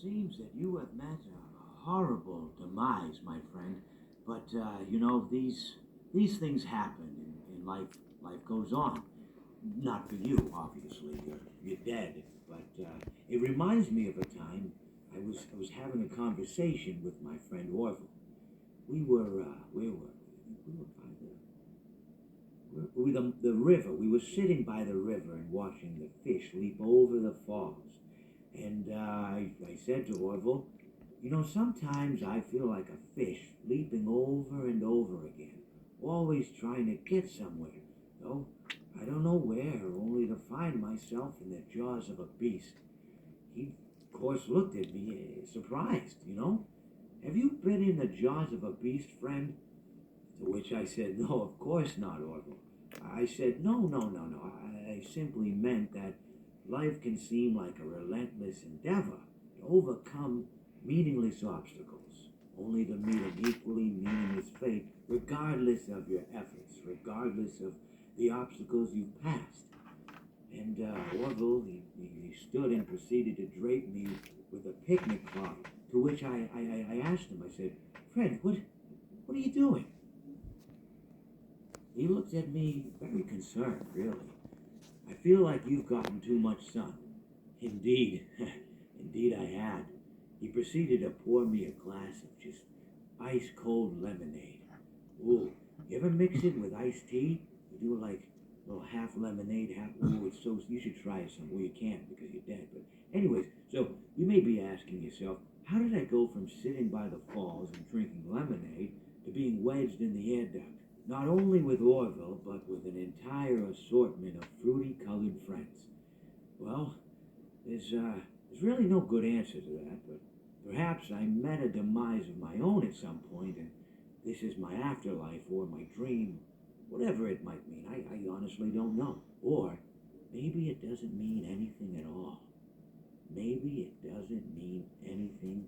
seems that you have met a horrible demise, my friend. But these things happen in life. Life goes on. Not for you, obviously. You're dead. But it reminds me of a time I was having a conversation with my friend Orville. We were by the river. We were sitting by the river and watching the fish leap over the falls. And I said to Orville, sometimes I feel like a fish leaping over and over again, always trying to get somewhere, though I don't know where, only to find myself in the jaws of a beast. He, of course, looked at me, surprised. Have you been in the jaws of a beast, friend? To which I said, no, of course not, Orville. I said, no, no, no, no. I simply meant that life can seem like a relentless endeavor to overcome meaningless obstacles, only to meet an equally meaningless fate, regardless of your efforts, regardless of the obstacles you've passed. And Orville, he stood and proceeded to drape me with a picnic cloth, to which I asked him, I said, Fred, what are you doing? He looked at me very concerned, really. I feel like you've gotten too much sun. Indeed, indeed I had. He proceeded to pour me a glass of just ice cold lemonade. Ooh, you ever mix it with iced tea? You do like a little half lemonade, half. Ooh, it's so. You should try it some. Well, you can't because you're dead. But anyways, so you may be asking yourself, how did I go from sitting by the falls and drinking lemonade to being wedged in the air duct? Not only with Orville, but with an entire assortment of fruity-colored friends. Well, there's really no good answer to that, but perhaps I met a demise of my own at some point, and this is my afterlife or my dream, whatever it might mean. I honestly don't know. Or maybe it doesn't mean anything at all. Maybe it doesn't mean anything